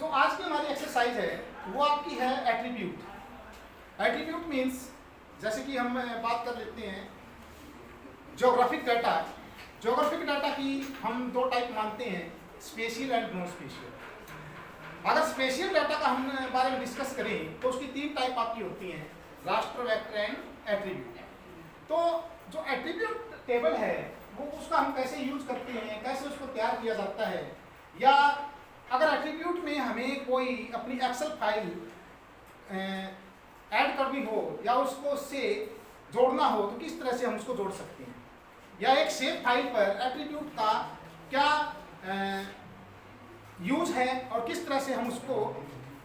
जो आज की हमारी एक्सरसाइज है वो आपकी है एट्रीब्यूट। एट्रीब्यूट मीन्स जैसे कि हम बात कर लेते हैं ज्योग्राफिक डाटा। ज्योग्राफिक डाटा की हम दो टाइप मानते हैं, स्पेशियल एंड नॉन स्पेशियल। अगर स्पेशियल डाटा का हम बारे में डिस्कस करें तो उसकी तीन टाइप आपकी होती हैं, रास्टर, वेक्टर एंड एट्रीब्यूट। तो जो एट्रीब्यूट टेबल है वो उसका हम कैसे यूज करते हैं, कैसे उसको तैयार किया जाता है, या अगर एट्रीब्यूट में हमें कोई अपनी एक्सेल फाइल ऐड करनी हो या उसको उससे जोड़ना हो तो किस तरह से हम उसको जोड़ सकते हैं, या एक शेप फाइल पर एट्रीब्यूट का क्या यूज है और किस तरह से हम उसको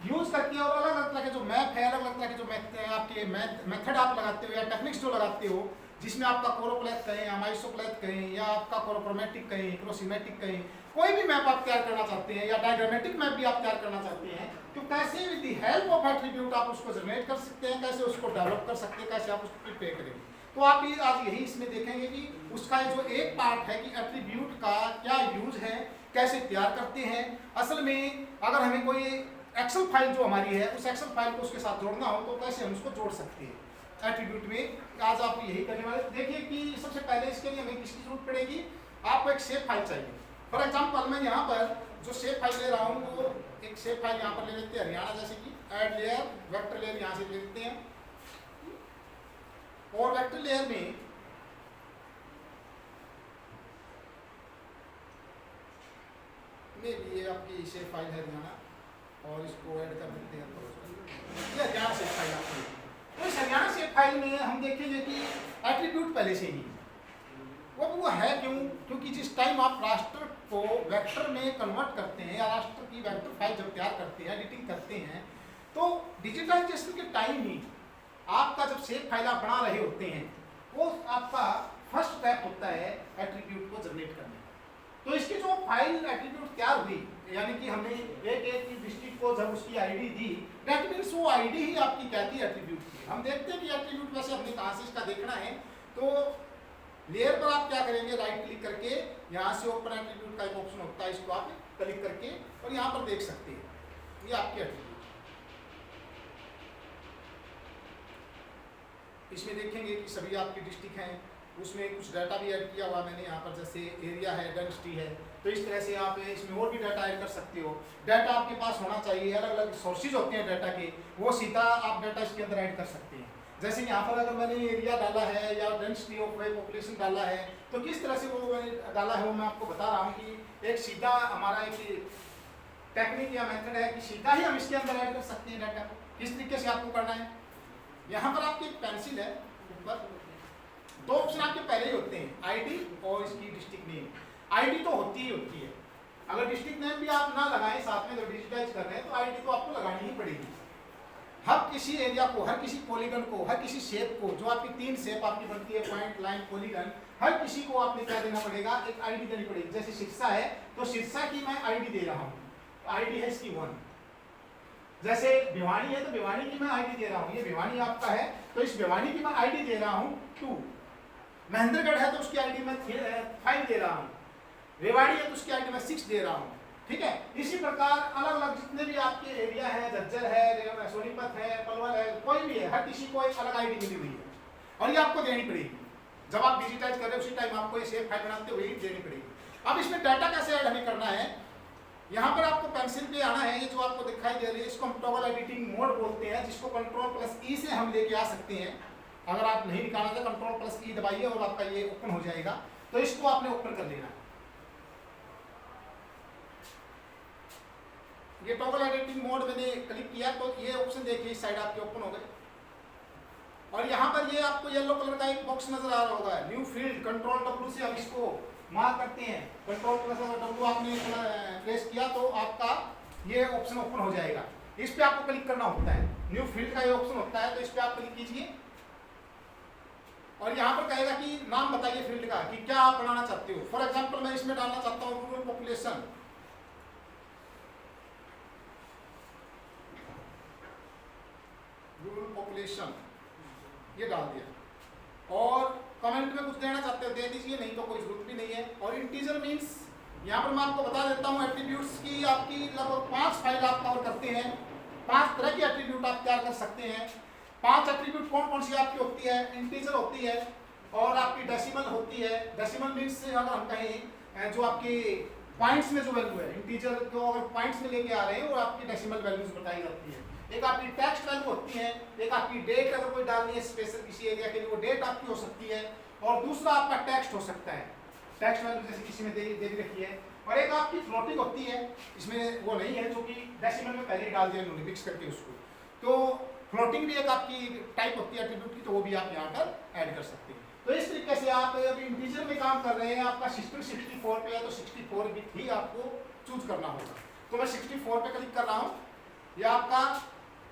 यूज करके, और अलग अलग तरह के जो मैप है, अलग अलग तरह के जो आपके मेथड आप लगाते हो या टेक्निक्स जो लगाते हो, जिसमें आपका कोरोप्लेथ कहें या माइसोप्लेथ कहें या आपका कोरोक्रोमेटिक कहें, क्रोसीमेटिक कहें, कोई भी मैप आप तैयार करना चाहते हैं या डायग्रामेटिक मैप भी आप तैयार करना चाहते हैं, तो कैसे with the help of attribute आप उसको जनरेट कर सकते हैं, कैसे उसको डेवलप कर सकते हैं, कैसे आप उसको प्रिपेयर करेंगे। तो आप ये आज यही इसमें देखेंगे कि उसका जो एक पार्ट है कि एट्रीब्यूट का क्या यूज है, कैसे तैयार करते हैं। असल में अगर हमें कोई एक्सेल फाइल जो हमारी है उस एक्सेल फाइल को उसके साथ जोड़ना हो तो कैसे हम उसको जोड़ सकते हैं एट्रीब्यूट में, आज आप यही करने वाले। देखिए कि सबसे पहले इसके लिए हमें किसकी जरूरत पड़ेगी, आपको एक शेप फाइल चाहिए। फॉर एग्जांपल मैं यहाँ पर जो शेप फाइल ले रहा हूँ वो एक शेप फाइल यहाँ पर ले लेते हैं हरियाणा, जैसे कि ऐड लेयर, वेक्टर लेयर यहाँ से ले लेते हैं, और वेक्टर लेयर में ये आपकी शेप फाइल है हरियाणा, और इसको ऐड कर देते हैं। ये हरियाणा शेप फाइल आपकी, तो इस हरियाणा शेप फाइल में हम देखेंगे कि एट्रीब्यूट पहले से ही वो है क्योंकि जिस टाइम आप रास्टर को वेक्टर में कन्वर्ट करते हैं या रास्टर की वेक्टर फाइल जब तैयार करते हैं, एडिटिंग करते हैं, तो डिजिटाइजेशन के टाइम ही आपका जब शेप फाइल आप बना रहे होते हैं वो आपका फर्स्ट स्टेप होता है एट्रीब्यूट को जनरेट करने। तो इसकी जो फाइल एट्रीब्यूट तैयार हुई, यानी कि हमने एक डिस्ट्रिक्ट को जब उसकी आईडी दी, दैट मीन्स वो आईडी ही आपकी क्या थी, एट्रीब्यूट की। हम देखते हैं कि एट्रीब्यूट वैसे हमने कहाँ से इसका देखना है, तो लेयर पर आप क्या करेंगे, राइट क्लिक करके यहाँ से ओपन एट्रीब्यूट का एक ऑप्शन होता है, इसको आप क्लिक करके और यहाँ पर देख सकते हैं ये आपके एट्रीब्यूट। इसमें देखेंगे कि सभी आपके डिस्ट्रिक्ट हैं, उसमें कुछ डाटा भी ऐड किया हुआ मैंने यहाँ पर, जैसे एरिया है, डेंसिटी है, तो इस तरह से आप इसमें और भी डाटा ऐड कर सकते हो। डाटा आपके पास होना चाहिए, अलग अलग सोर्सेज होते हैं डाटा के, वो सीधा आप डाटा इसके अंदर ऐड कर सकते हैं। जैसे यहाँ पर अगर मैंने एरिया डाला है या डेंसिटी ऑफ पॉपुलेशन डाला है तो किस तरह से वो मैंने डाला है वो मैं आपको बता रहा हूँ कि एक सीधा हमारा एक टेक्निक या मेथड है कि सीधा ही हम इसके अंदर ऐड कर सकते हैं डाटा को। किस तरीके से आपको करना है, यहाँ पर आपकी पेंसिल है, ऊपर दो ऑप्शन आपके पहले ही होते हैं, आईडी और इसकी डिस्ट्रिक्ट नेम। आईडी तो होती ही होती है, अगर डिस्ट्रिक्ट नेम भी आप ना लगाएं साथ में, जब डिजिटाइज कर रहे हैं तो आईडी तो आपको लगानी ही पड़ेगी। हर किसी एरिया को, हर किसी पॉलीगन को, हर किसी शेप को, जो आपकी तीन शेप आपकी बनती है, पॉइंट, लाइन, पॉलीगन, हर किसी को आपने क्या देना पड़ेगा, एक आईडी देनी पड़ेगी। जैसे शीर्षा है तो शीर्षा की मैं आईडी दे रहा हूँ, आईडी है इसकी 1। जैसे भिवानी है तो भिवानी की मैं आईडी दे रहा हूँ, ये भिवानी आपका है तो इस भिवानी की मैं आईडी दे रहा हूँ 2। महेंद्रगढ़ है तो उसकी आईडी मैं 5 दे रहा हूँ, रेवाड़ी है तो उसकी आईडी मैं 6 दे रहा हूँ। ठीक है, इसी प्रकार अलग अलग जितने भी आपके एरिया है, झज्जर है, सोनीपत है, पलवल है, कोई भी है, हर किसी को एक अलग आईडी मिली हुई है और ये आपको देनी पड़ेगी। जब आप डिजिटाइज कर रहे हो उसी टाइम आपको ये शेप फाइल बनाते हुए देनी पड़ेगी। अब इसमें डाटा कैसे ऐड हमें करना है, यहाँ पर आपको पेंसिल पे आना है, ये जो आपको दिखाई दे रही है इसको हम टॉगल एडिटिंग मोड बोलते हैं, जिसको Ctrl+E से हम लेके आ सकते हैं। अगर आप नहीं निकालना तो Ctrl+E दबाइए और आपका ये ओपन हो जाएगा, तो इसको आपने ओपन कर लेना है। ये टॉगल एडिटिंग मोड मैंने क्लिक किया तो ये ऑप्शन देखिए इस साइड आपके ओपन हो गए, और यहाँ पर ये आपको येलो कलर का एक बॉक्स नजर आ रहा होगा, न्यू फील्ड। Ctrl+W से हम इसको मार्क करते हैं, Ctrl+W आपने प्रेस किया तो आपका ये ऑप्शन ओपन हो जाएगा। इस पे आपको क्लिक करना होता है, न्यू फील्ड का ये ऑप्शन होता है, तो इस पे आप क्लिक कीजिए और यहाँ पर कहेगा कि नाम बताइए फील्ड का कि क्या आप बनाना चाहते हो। फॉर एग्जाम्पल मैं इसमें डालना चाहता हूँ रूरल पॉपुलेशन, रूरल पॉपुलेशन ये डाल दिया, और कमेंट में कुछ देना चाहते हो दे दीजिए, नहीं तो कोई जरूरत भी नहीं है। और इंटीजर मींस यहाँ पर मैं आपको बता देता हूँ एट्रीब्यूट्स की आपकी लगभग 5 फाइल आप कवर करते हैं। 5 तरह की एट्रीब्यूट आप तैयार कर सकते हैं। 5 एट्रीब्यूट कौन कौन सी आपकी होती है? इंटीजर होती है और आपकी डेसिमल होती है। डेसिमल मीन्स अगर हम कहें जो आपकी पॉइंट्स में जो वैल्यू है, इंटीजर को अगर पॉइंट्स में लेके आ रहे हैं वो आपकी डेसिमल वैल्यूज बताई जाती है। एक आपकी टेक्स्ट वैल्यू होती है, एक आपकी डेट अगर कोई डालनी है स्पेशल किसी एरिया के लिए वो डेट आपकी हो सकती है, और दूसरा आपका टेक्स्ट हो सकता है, टेक्स्ट वैल्यू जैसे किसी में दे रखी है। और एक आपकी फ्लोटिंग होती है, इसमें वो नहीं है जो कि डेसिमल में पहले ही डाल दिया इन्होंने मिक्स करके उसको। तो फ्लोटिंग भी एक आपकी टाइप होती है एट्रीब्यूट की, तो वो भी आप यहाँ पर ऐड कर सकते हैं। तो इस तरीके से आप अभी इंटीजर में काम कर रहे हैं, आपका सिस्टम 64 पे है तो 64 बिट ही आपको चूज करना होगा। तो मैं 64 पे क्लिक कर रहा हूँ, यह आपका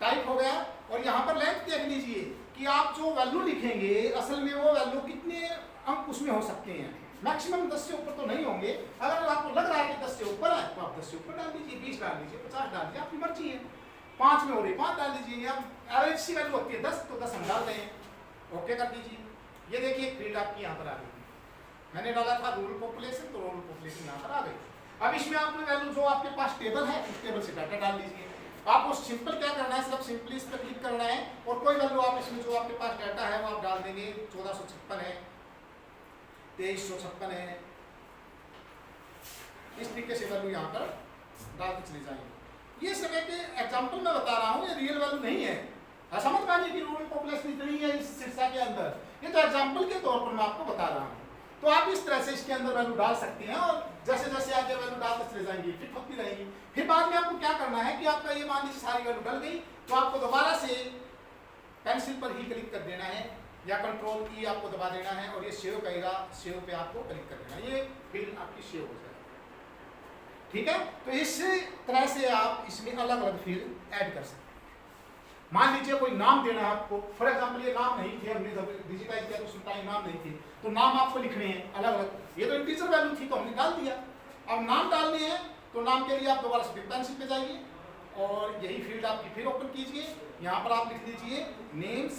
टाइप हो गया। और यहाँ पर लेंथ देख लीजिए कि आप जो वैल्यू लिखेंगे असल में वो वैल्यू कितने अंक उसमें हो सकते हैं। मैक्सिमम 10 से ऊपर तो नहीं होंगे। अगर आपको लग रहा है कि 10 से ऊपर है तो आप 10 से ऊपर डाल दीजिए, 20 डाल दीजिए, 50 डाल दीजिए, आपकी मर्जी है। 5 में हो रही 5 डाल दीजिए, या एवरेज सी वैल्यू होती है 10 तो 10 हम डाल दें, ओके कर दीजिए। ये देखिए फील्ड आपकी यहाँ पर आ गई, मैंने डाला था रूरल पॉपुलेशन तो रूरल पॉपुलेशन यहाँ पर आ गई। अब इसमें आपने वैल्यू जो आपके पास टेबल है उस टेबल से डाटा डाल दीजिए। आपको सिंपल क्या करना है, सिर्फ सिंपली इस पर क्लिक करना है और कोई वैल्यू आप इसमें जो आपके पास डाटा है वो आप डाल देंगे। 1456 है, 2356 है, इस तरीके से वैल्यू यहाँ पर डालते चले जाएंगे। ये सब एक एग्जाम्पल मैं बता रहा हूँ, ये रियल वैल्यू नहीं है। ऐसा मत मानिए कि रूरल पॉपुलेशन इतनी है इस शीर्षक के अंदर, ये तो एग्जाम्पल के तौर पर मैं आपको बता रहा हूँ। तो आप इस तरह से इसके अंदर वैल्यू डाल सकते हैं और जैसे जैसे आगे वैल्यू डालते चले जाएंगे फिट होती रहेगी। फिर बाद में आपको क्या करना है कि आपका ये मान लीजिए सारी वैल्यू डल गई तो आपको दोबारा से पेंसिल पर ही क्लिक कर देना है या कंट्रोल की आपको दबा देना है और ये सेव कहेगा, सेव पे आपको क्लिक कर देना, ये फिर आपकी सेव हो जाएगी। ठीक है, तो इस तरह से आप इसमें अलग अलग फील्ड ऐड कर सकते हैं। मान लीजिए कोई नाम देना है आपको, फॉर एग्जांपल ये नाम नहीं थे, हमने जब डिजिटाइज किया तो उस टाइम नाम नहीं थे, तो नाम आपको लिखने हैं अलग अलग। ये तो इंटीजर वैल्यू थी तो हमने डाल दिया। अब नाम डालने हैं तो नाम के लिए आप दोबारा से पेंसिल पे जाइए और यही फील्ड आपकी फिर ओपन कीजिए। यहाँ पर आप लिख दीजिए नेम्स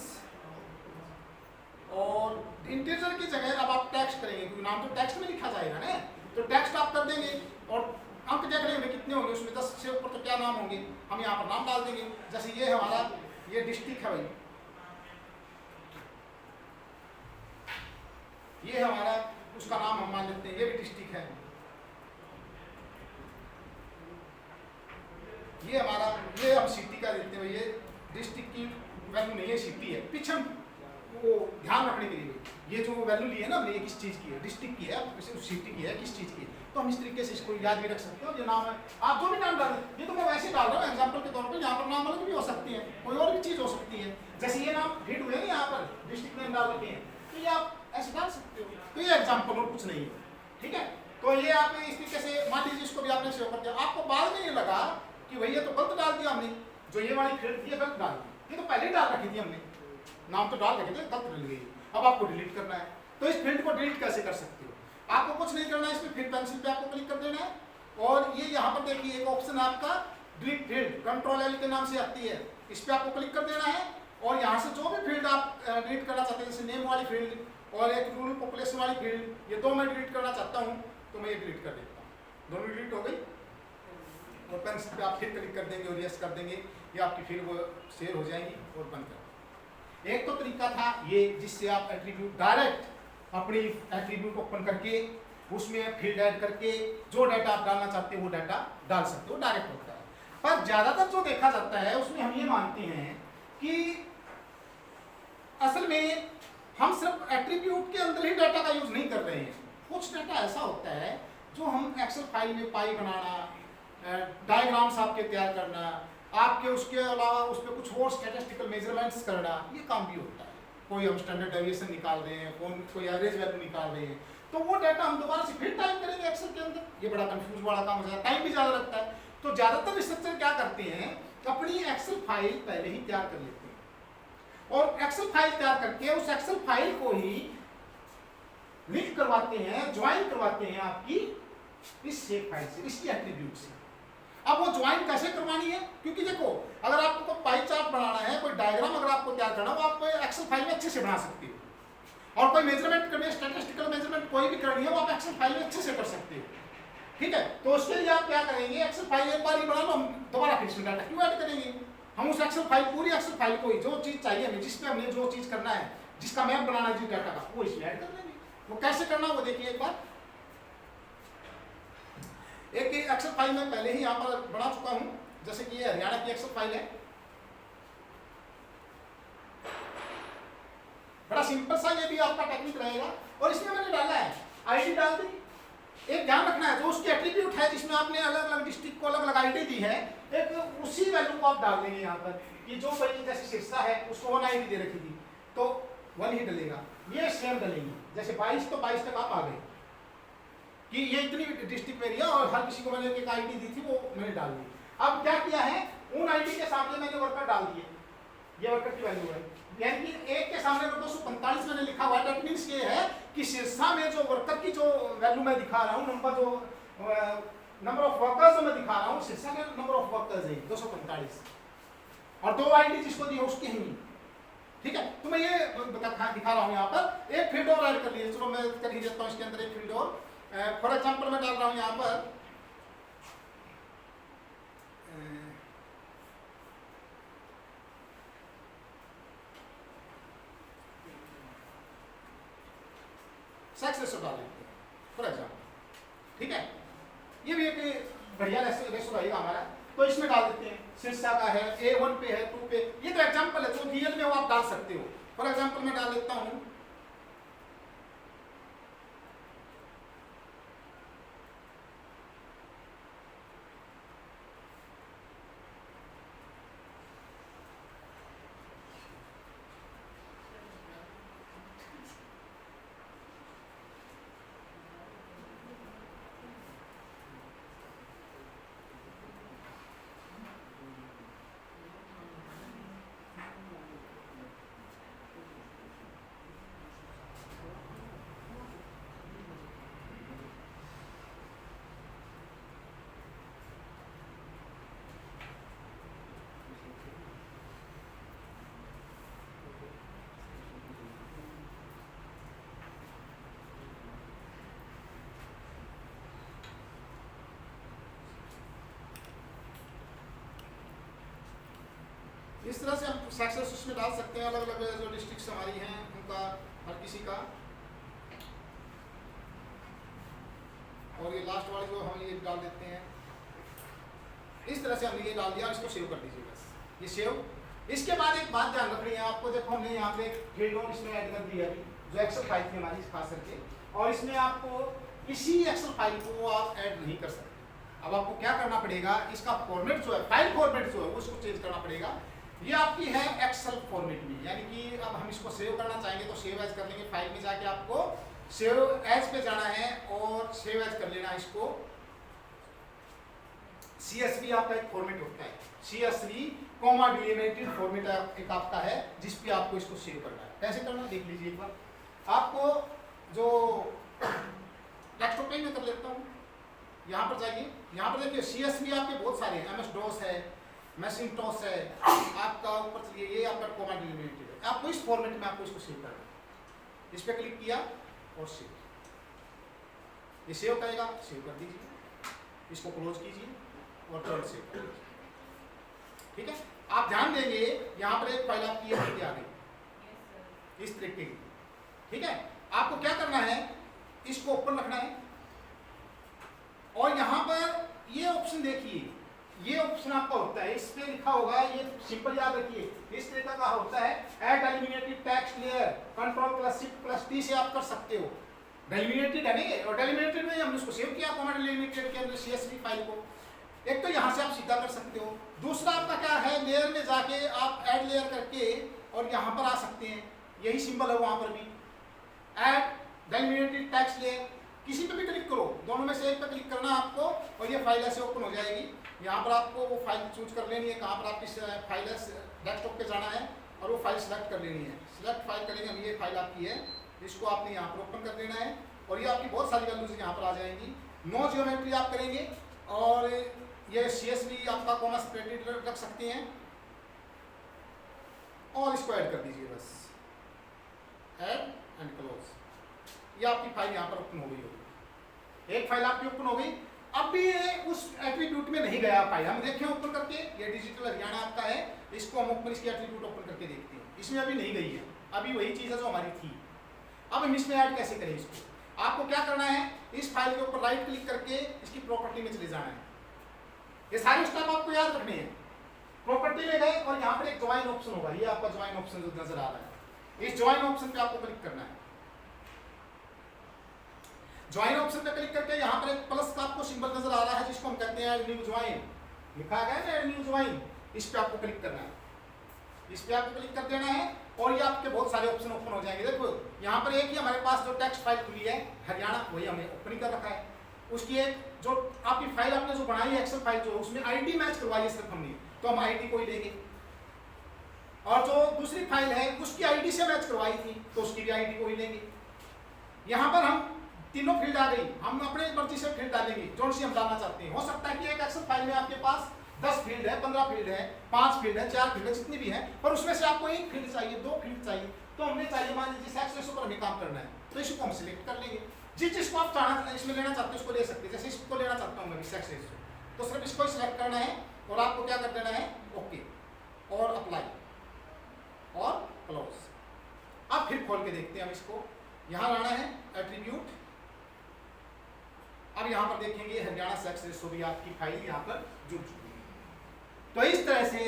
और इंटीजर की जगह अब आप टेक्स्ट करेंगे क्योंकि नाम तो टेक्स्ट में लिखा जाएगा ना, तो टेक्स्ट आप कर देंगे और अंक देख रहे हैं कितने होंगे उसमें 10 से ऊपर तो क्या नाम होंगे, हम यहाँ पर नाम डाल देंगे। जैसे ये हमारा ये डिस्ट्रिक्ट है भाई, ये हमारा उसका नाम हम मान लेते हैं, ये भी डिस्ट्रिक्ट है। ये हमारा ये हम सिटी का देते हैं, ये डिस्ट्रिक्ट की वैल्यू नहीं है, सिटी है। पीछे वो ध्यान रखने के लिए ये जो वैल्यू ली है ना हमने, ये किस चीज़ की है, डिस्ट्रिक्ट की है, सिटी की है, किस चीज़ की है, तो हम इस तरीके से इसको याद भी रख सकते हो। जो नाम है आप जो भी नाम डालें, ये तो मैं वैसे डाल रहा हूँ एग्जांपल के तौर पे, यहाँ पर नाम अलग भी हो सकती है, कोई और भी चीज़ हो सकती है। जैसे ये नाम हिट हुए हैं यहाँ पर डिस्ट्रिक्ट नेम डाल रखे हैं तो ये आप ऐसे डाल सकते हो, तो ये एग्जाम्पल और कुछ नहीं है। ठीक है, तो ये आप इस तरीके से मान लीजिए इसको भी आपने सेव कर दिया, आपको बाद में ये लगा कि भैया तो गलत डाल दिया हमने, जो ये वाली फील्ड थी गलत डाल दी, ये तो पहले ही डाल रखी थी हमने, नाम तो डाल रखे थे, गलत मिल गई। अब आपको डिलीट करना है तो इस फील्ड को डिलीट कैसे कर सकते हो, आपको कुछ नहीं करना है, इसमें फिर पेंसिल पे आपको क्लिक कर देना है और ये यहाँ पर देखिए एक ऑप्शन आपका डिलीट फील्ड कंट्रोल एल के नाम से आती है, इस पर आपको क्लिक कर देना है और यहाँ से जो भी फील्ड आप डिलीट करना चाहते हैं, जैसे नेम वाली फील्ड और एक रूरल पॉपुलेशन वाली फील्ड, ये दो मैं डिलीट करना चाहता हूँ तो मैं ये डिलीट कर देता हूँ, दोनों डिलीट हो गई। और पेंसिल पे आप फिर क्लिक कर देंगे और यस कर देंगे, ये आपकी फील्ड वो शेयर हो जाएगी और बंद कर। एक तो तरीका था ये जिससे आप एट्रीब्यूट डायरेक्ट अपनी एट्रीब्यूट ओपन करके उसमें फील्ड ऐड करके जो डाटा आप डालना चाहते हो वो डाटा डाल सकते हो, डायरेक्ट होता है। पर ज्यादातर जो देखा जाता है उसमें हम ये मानते हैं कि असल में हम सिर्फ एट्रीब्यूट के अंदर ही डाटा का यूज नहीं कर रहे हैं, कुछ डाटा ऐसा होता है जो हम एक्सेल फाइल में पाई बनाना, डायग्राम्स आपके तैयार करना, आपके उसके अलावा उस पर कुछ और स्टैटिस्टिकल मेजरमेंट्स करना, ये काम भी होता है। कोई हम स्टैंडर्ड डेविएशन निकाल रहे हैं, कोई एवरेज वैल्यू निकाल रहे हैं, तो वो डाटा हम दोबारा से फिर टाइप करेंगे एक्सेल के अंदर, ये बड़ा कंफ्यूज वाला काम हो जाता है, टाइम भी ज़्यादा लगता है। तो ज़्यादातर रिसर्चर क्या करते हैं, अपनी एक्सेल फाइल पहले ही तैयार कर लेते हैं और एक्सेल फाइल तैयार करके उस एक्सेल फाइल को ही लिंक करवाते हैं, ज्वाइन करवाते हैं आपकी इस शेप फाइल से, इसकी एट्रीब्यूट से। अब वो ज्वाइन कैसे करवानी है, क्योंकि देखो अगर आपको पाई चार्ट बनाना है, कोई डायग्राम अगर आपको तैयार करना है, वो आप एक्सेल फाइल में अच्छे से बना सकते हो और कोई मेजरमेंट करनी है, स्टैटिस्टिकल मेजरमेंट कोई भी करनी है वो आप एक्सेल फाइल में अच्छे से कर सकते हो। ठीक है, तो उसके लिए आप क्या करेंगे, एक्सेल फाइल एक बार ही बना लो, हम दोबारा फिर इसमें डाटा क्यों ऐड करेंगे। हम उस एक्सेल फाइल, पूरी एक्सेल फाइल को ही जो चीज चाहिए हमें, जिसमें हमने जो चीज करना है, जिसका मैप बनाना है जिस डाटा का, वो इसमें ऐड कर देंगे। वो कैसे करना वो देखिए एक बार। एक एक्सेल फाइल में पहले ही यहाँ पर बना चुका हूं, जैसे कि ये हरियाणा की एक्सेल फाइल है। बड़ा सिंपल सा ये भी आपका टेक्निक रहेगा, और इसमें मैंने डाला है आईडी डाल दी। एक ध्यान रखना है, जो उसके एट्रीब्यूट है जिसमें आपने अलग अलग डिस्ट्रिक्ट को अलग अलग आईडी दी है, एक उसी वैल्यू को आप डाल देंगे यहाँ पर, कि जो भाई जैसे सिरसा है उसको 1 आईडी दे रखी थी तो 1 ही डलेगा, ये सेम डलेंगे। जैसे 22 तो 22 तक आप आ गए कि ये इतनी डिस्ट्रिक्ट एरिया, और हर किसी को मैंने एक आईडी दी थी वो मैंने डाल दी। अब क्या किया है, उन आईडी के सामने मैंने वर्कर डाल दिए, ये वर्कर की वैल्यू है, यानी कि एक के सामने अगर 245 मैंने लिखा हुआ है, दैट मींस ये है कि सिरसा में जो वर्कर की जो वैल्यू मैं दिखा रहा हूँ, नंबर ऑफ वर्कर्स जो मैं दिखा रहा हूँ, सिरसा के नंबर ऑफ वर्कर्स है 245, और 2 आईडी जिसको दी है उसकी ही। ठीक है, तो मैं ये दिखा रहा हूँ यहाँ पर। एक फील्ड और ऐड कर लीजिए, चलो मैं कर ही देता हूँ इसके अंदर एक फील्ड और। फॉर एग्जाम्पल मैं डाल रहा हूँ यहाँ पर सेक्स रेशो डाल देते हैं फॉर एग्जाम्पल। ठीक है, ये भी एक बढ़िया रेशो रहेगा हमारा, तो इसमें डाल देते हैं। शीर्षा का है, A1 पे है, 2 पे, ये तो एग्जाम्पल है, तो रियल में वो आप डाल सकते हो। फॉर एग्जाम्पल मैं डाल देता हूँ इस तरह से हम सेक्शंस उसमें डाल सकते हैं, अलग अलग जो डिस्ट्रिक्ट्स हमारी हैं उनका, हर किसी का। और ये लास्ट वाली जो हम ये डाल देते हैं, इस तरह से हमने ये डाल दिया, इसको सेव कर दीजिए बस, ये सेव। इसके बाद एक बात ध्यान रखनी है आपको, देखो हमने यहाँ पे फील्ड और इसमें ऐड कर दिया अभी, जो एक्सेल फाइल थी हमारी खास करके, और इसमें आपको किसी एक्सेल फाइल को आप ऐड नहीं कर सकते। अब आपको क्या करना पड़ेगा, इसका फॉर्मेट जो है, फाइल फॉर्मेट जो है उसको चेंज करना पड़ेगा। ये आपकी है एक्सेल फॉर्मेट में, यानी कि अब हम इसको सेव करना चाहेंगे तो सेव एज कर लेंगे, फाइल में जाके आपको सेव एज पे जाना है और सेव एज कर लेना है इसको। CSV आपका एक फॉर्मेट होता है, CSV कॉमा डिलिमिटेड फॉर्मेट एक आपका है, जिस पे आपको इसको सेव करना है। कैसे करना देख लीजिए एक बार। आपको जो डेस्कटॉप पे मैं कर लेता हूँ, यहाँ पर जाइए, यहाँ पर देखिए CSV आपके बहुत सारे हैं, MS DOS है, मैसिंटोस है, आपका ऊपर चलिए, ये आपका कॉमा डिलिमिटेड है। आपको इस फॉर्मेट में आपको इसको सेव करना है। इस पे क्लिक किया और सेव, ये सेव करेगा, सेव कर दीजिए, इसको क्लोज कीजिए और तुरंत सेव कर दीजिए। ठीक है, आप ध्यान देंगे यहाँ पर एक फाइल आपकी आ गई इस तरीके की। ठीक है, आपको क्या करना है, इसको ओपन रखना है, और यहाँ पर ये ऑप्शन देखिए, ये ऑप्शन आपका होता है, इस पे लिखा होगा, ये सिंपल याद रखिए, इस तरीके का होता है, add delimited text layer, control plus shift plus T से आप कर सकते हो। डेलिमिनेटेड है नहीं, और डेलिमिनेटेड में हमने उसको सेव किया कॉमा डेलिमिनेटेड के अंदर CSV फाइल को। एक तो यहाँ से आप सीधा कर सकते हो, दूसरा आपका क्या है, लेयर में जाके आप ऐड लेयर करके और यहाँ पर आ सकते हैं, यही सिंबल है वहाँ पर भी, ऐड डेलिमिनेटेड टेक्स्ट लेयर, किसी पे भी क्लिक करो, दोनों में से एक पे क्लिक करना आपको, और ये फाइल ऐसे ओपन हो जाएगी। यहाँ पर आपको वो फाइल चूज कर लेनी है, कहाँ पर आपकी फाइल है, डेस्कटॉप पे जाना है और वो फाइल सेलेक्ट कर लेनी है। सिलेक्ट फाइल करेंगे हम, ये फाइल आपकी है, इसको आपने यहाँ पर ओपन कर लेना है, और ये आपकी बहुत सारी वैल्यूज यहाँ पर आ जाएंगी। नो जियोमेट्री आप करेंगे, और ये CSV आपका कॉमा सेपरेटेड रख सकते हैं, और इसको ऐड कर दीजिए बस, ऐड एंड क्लोज। ये आपकी फाइल यहाँ पर ओपन हो गई होगी, एक फाइल आपकी ओपन हो गई। अब भी ये उस एट्रीब्यूट में नहीं गया फाइल, हम देखें ओपन करके, ये डिजिटल हरियाणा आपका है, इसको हम ओपन इसकी एट्रीब्यूट ओपन करके देखते हैं, इसमें अभी नहीं गई है, अभी वही चीज़ है जो हमारी थी। अब हम इसमें ऐड कैसे करें इसको, आपको क्या करना है, इस फाइल के ऊपर राइट क्लिक करके इसकी प्रॉपर्टी में चले जाना है, ये सारे स्टेप आपको याद रखने हैं। प्रॉपर्टी में गए और यहाँ पर एक ज्वाइन ऑप्शन होगा, ये आपका ज्वाइन ऑप्शन जो नजर आ रहा है, इस ज्वाइन ऑप्शन पे आपको क्लिक करना है। ज्वाइन ऑप्शन पे क्लिक करके यहाँ पर एक प्लस का आपको सिंबल नजर आ रहा है जिसको हम कहते हैं ऐड न्यू ज्वाइन, लिखा गया है ना ऐड न्यू ज्वाइन, इस पे आपको क्लिक करना है, इस पे आपको क्लिक कर देना है और ये आपके बहुत सारे ऑप्शन ओपन हो जाएंगे। देखो यहाँ पर एक ही हमारे पास जो टेक्स्ट फाइल खुली है हरियाणा, वही हमने ओपन ही कर रखा है, उसकी एक जो आपकी फाइल आपने जो बनाई है एक्सेल फाइल जो उसमें आईडी मैच करवाई है सिर्फ हमने, तो हम आईडी को ही लेंगे, और जो दूसरी फाइल है उसकी आईडी से मैच करवाई थी तो उसकी भी आईडी को ही लेंगे। यहाँ पर हम तीनों फील्ड आ गई, हम अपने मर्जी से फील्ड डालेंगे जो सी हम डालना चाहते हैं। हो सकता है कि एक एक्सेल फाइल में आपके पास 10 फील्ड है, 15 फील्ड है, 5 फील्ड है, 4 फील्ड है, जितनी भी है, पर उसमें से आपको एक फील्ड चाहिए, 2 फील्ड चाहिए, तो हमने चाहिए मान लीजिए एक्सेल पर हमें काम करना है तो इसको हम सिलेक्ट कर लेंगे। जिस जिसको आप चाहना इसमें लेना चाहते हैं उसको ले सकते हैं, जैसे इसको लेना चाहता हूँ मैं एक्सेल से, तो सिर्फ इसको सिलेक्ट करना है और आपको क्या कर देना है, ओके और अप्लाई और क्लोज। अब फिर खोल के देखते हैं हम इसको, यहाँ लाना है एट्रीब्यूट, अब यहाँ पर देखेंगे हरियाणा सेक्स रेशो भी आपकी फाइल यहाँ पर जुड़ चुकी है। तो इस तरह से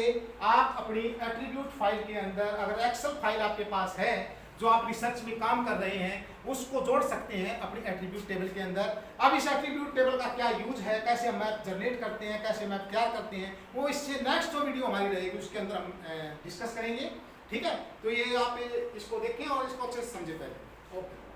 आप अपनी एट्रीब्यूट फाइल के अंदर अगर एक्सेल फाइल आपके पास है जो आप रिसर्च में काम कर रहे हैं उसको जोड़ सकते हैं अपनी एट्रीब्यूट टेबल के अंदर। अब इस एट्रीब्यूट टेबल का क्या यूज है, कैसे हम मैप जनरेट करते हैं, कैसे मैप तैयार करते हैं, वो इससे नेक्स्ट जो वीडियो हमारी रहेगी उसके अंदर हम डिस्कस करेंगे। ठीक है, तो ये आप इसको देखें और इसको अच्छे से समझे पहले। ओके।